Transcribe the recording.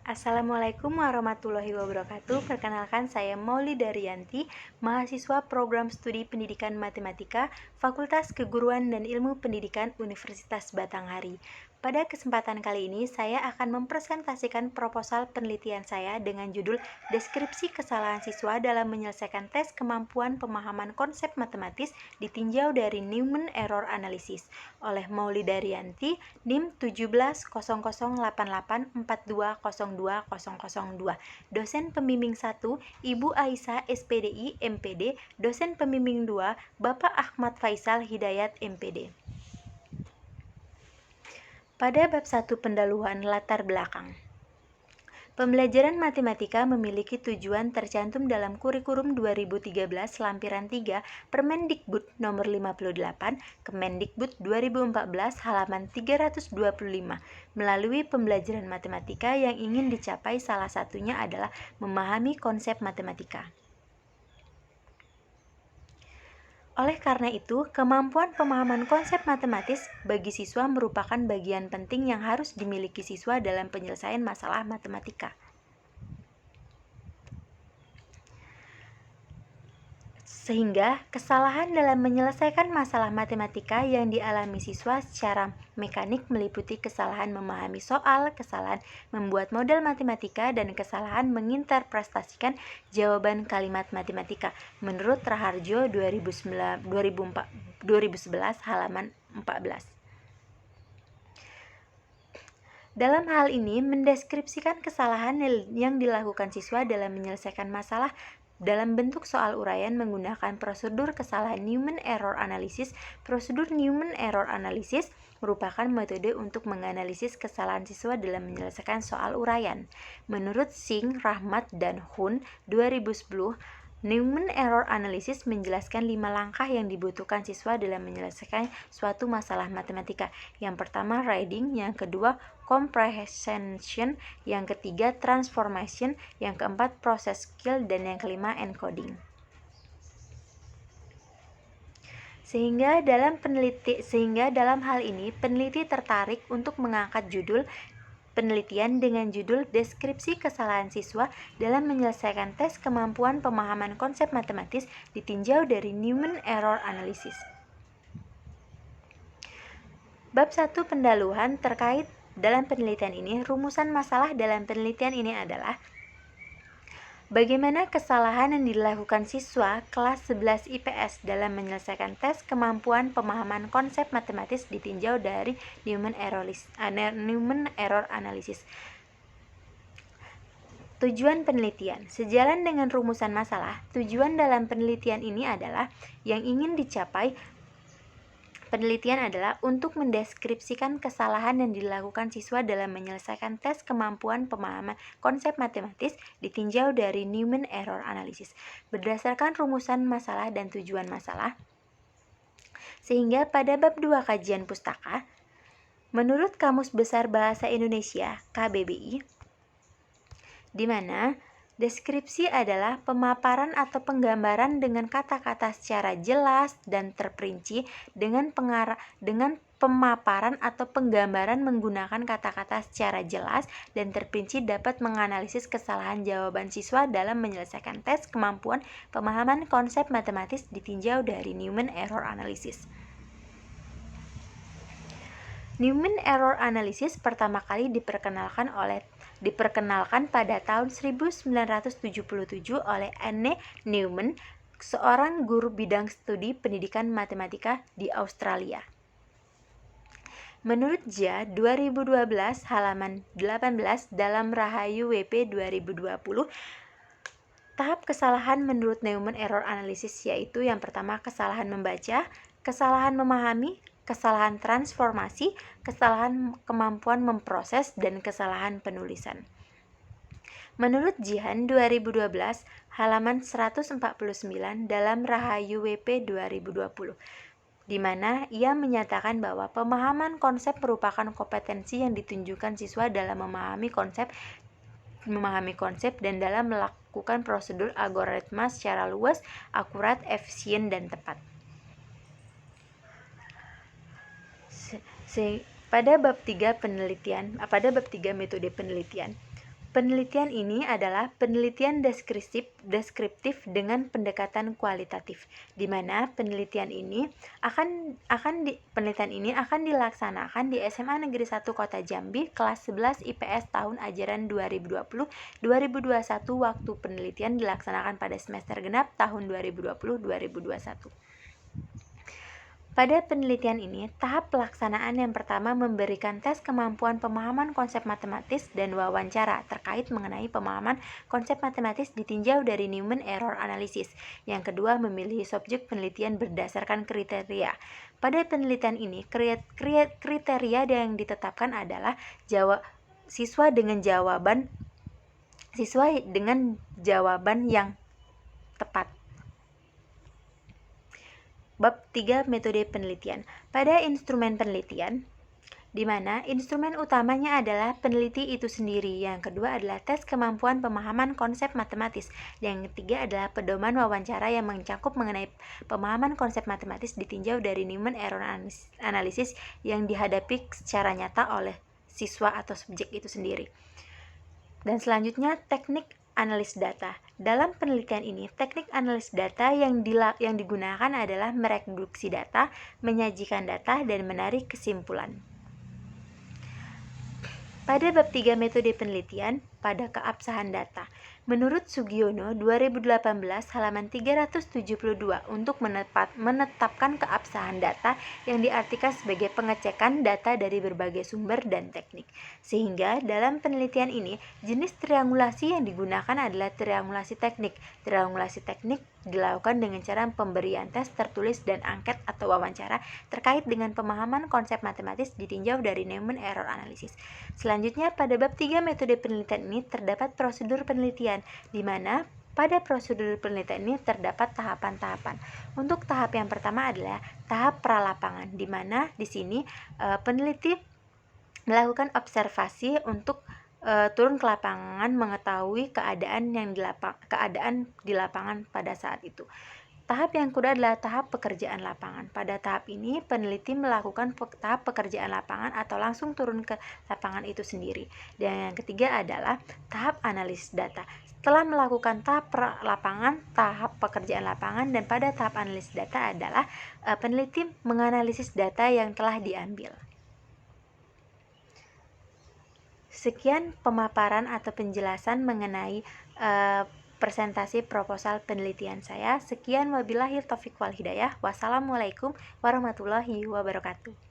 Assalamualaikum warahmatullahi wabarakatuh. Perkenalkan, saya Maulida Rianti, mahasiswa Program Studi Pendidikan Matematika, Fakultas Keguruan dan Ilmu Pendidikan Universitas Batanghari. Pada kesempatan kali ini, saya akan mempresentasikan proposal penelitian saya dengan judul Deskripsi Kesalahan Siswa dalam Menyelesaikan Tes Kemampuan Pemahaman Konsep Matematis ditinjau dari Newman Error Analysis oleh Maulida Rianti, NIM 17008842020002. Dosen pembimbing 1, Ibu Aisyah SPDI MPD. Dosen pembimbing 2, Bapak Ahmad Faisal Hidayat MPD. Pada bab 1 pendahuluan latar belakang. Pembelajaran matematika memiliki tujuan tercantum dalam kurikulum 2013 lampiran 3 Permendikbud nomor 58 Kemendikbud 2014 halaman 325. Melalui pembelajaran matematika yang ingin dicapai salah satunya adalah memahami konsep matematika. Oleh karena itu, kemampuan pemahaman konsep matematis bagi siswa merupakan bagian penting yang harus dimiliki siswa dalam penyelesaian masalah matematika. Sehingga, kesalahan dalam menyelesaikan masalah matematika yang dialami siswa secara mekanik meliputi kesalahan memahami soal, kesalahan membuat model matematika, dan kesalahan menginterpretasikan jawaban kalimat matematika. Menurut Raharjo 2011 halaman 14. Dalam hal ini, mendeskripsikan kesalahan yang dilakukan siswa dalam menyelesaikan masalah dalam bentuk soal uraian menggunakan prosedur kesalahan Newman Error Analysis. Prosedur Newman Error Analysis merupakan metode untuk menganalisis kesalahan siswa dalam menyelesaikan soal uraian. Menurut Singh, Rahmat, dan Hun 2010, Newman Error Analysis menjelaskan 5 langkah yang dibutuhkan siswa dalam menyelesaikan suatu masalah matematika. Yang pertama, reading, yang kedua, comprehension, yang ketiga, transformation, yang keempat, process skill, dan yang kelima, encoding. Sehingga dalam hal ini peneliti tertarik untuk mengangkat judul penelitian dengan judul Deskripsi Kesalahan Siswa dalam Menyelesaikan Tes Kemampuan Pemahaman Konsep Matematis ditinjau dari Newman Error Analysis. Bab 1 pendahuluan terkait dalam penelitian ini. Rumusan masalah dalam penelitian ini adalah bagaimana kesalahan yang dilakukan siswa kelas 11 IPS dalam menyelesaikan tes kemampuan pemahaman konsep matematis ditinjau dari Newman Error Analysis. Tujuan penelitian. Sejalan dengan rumusan masalah, tujuan dalam penelitian ini adalah yang ingin dicapai penelitian adalah untuk mendeskripsikan kesalahan yang dilakukan siswa dalam menyelesaikan tes kemampuan pemahaman konsep matematis ditinjau dari Newman Error Analysis berdasarkan rumusan masalah dan tujuan masalah. Sehingga pada bab 2 kajian pustaka, menurut Kamus Besar Bahasa Indonesia KBBI, di mana deskripsi adalah pemaparan atau penggambaran dengan kata-kata secara jelas dan terperinci dengan pemaparan atau penggambaran menggunakan kata-kata secara jelas dan terperinci dapat menganalisis kesalahan jawaban siswa dalam menyelesaikan tes kemampuan pemahaman konsep matematis ditinjau dari Newman Error Analysis. Newman Error Analysis pertama kali diperkenalkan pada tahun 1977 oleh Anne Newman, seorang guru bidang studi pendidikan matematika di Australia. Menurut Jia 2012 halaman 18 dalam Rahayu WP 2020, tahap kesalahan menurut Newman Error Analysis yaitu yang pertama kesalahan membaca, kesalahan memahami, kesalahan transformasi, kesalahan kemampuan memproses, dan kesalahan penulisan. Menurut Jihan 2012 halaman 149 dalam Rahayu WP 2020, di mana ia menyatakan bahwa pemahaman konsep merupakan kompetensi yang ditunjukkan siswa dalam memahami konsep dan dalam melakukan prosedur algoritma secara luas, akurat, efisien, dan tepat. Pada bab 3 metode penelitian, Penelitian ini adalah penelitian deskriptif dengan pendekatan kualitatif, di mana penelitian ini akan dilaksanakan di SMA Negeri 1 Kota Jambi kelas 11 IPS tahun ajaran 2020-2021. Waktu penelitian dilaksanakan pada semester genap tahun 2020-2021. Pada penelitian ini, tahap pelaksanaan yang pertama memberikan tes kemampuan pemahaman konsep matematis dan wawancara terkait mengenai pemahaman konsep matematis ditinjau dari Newman Error Analysis. Yang kedua, memilih subjek penelitian berdasarkan kriteria. Pada penelitian ini, kriteria yang ditetapkan adalah siswa dengan jawaban yang tepat. Bab 3 metode penelitian. Pada instrumen penelitian, di mana instrumen utamanya adalah peneliti itu sendiri. Yang kedua adalah tes kemampuan pemahaman konsep matematis. Yang ketiga adalah pedoman wawancara yang mencakup mengenai pemahaman konsep matematis ditinjau dari Newman Error Analysis yang dihadapi secara nyata oleh siswa atau subjek itu sendiri. Dan selanjutnya teknik analis data. Dalam penelitian ini, teknik analis data yang digunakan adalah mereduksi data, menyajikan data, dan menarik kesimpulan. Pada bab 3 metode penelitian pada keabsahan data, menurut Sugiono 2018 halaman 372 untuk menetapkan keabsahan data yang diartikan sebagai pengecekan data dari berbagai sumber dan teknik. Sehingga dalam penelitian ini, jenis triangulasi yang digunakan adalah triangulasi teknik. Triangulasi teknik dilakukan dengan cara pemberian tes tertulis dan angket atau wawancara terkait dengan pemahaman konsep matematis ditinjau dari Newman Error Analysis. Selanjutnya, pada bab 3 metode penelitian ini terdapat prosedur penelitian, di mana pada prosedur penelitian ini terdapat tahapan-tahapan. Untuk tahap yang pertama adalah tahap pralapangan, di mana di sini peneliti melakukan observasi untuk turun ke lapangan mengetahui keadaan di lapangan pada saat itu. Tahap yang kedua adalah tahap pekerjaan lapangan. Pada tahap ini, peneliti melakukan tahap pekerjaan lapangan atau langsung turun ke lapangan itu sendiri. Dan yang ketiga adalah tahap analisis data. Setelah melakukan tahap lapangan, tahap pekerjaan lapangan, dan pada tahap analisis data adalah peneliti menganalisis data yang telah diambil. Sekian pemaparan atau penjelasan mengenai presentasi proposal penelitian saya. Sekian, wabillahi taufiq wal hidayah. Wassalamualaikum warahmatullahi wabarakatuh.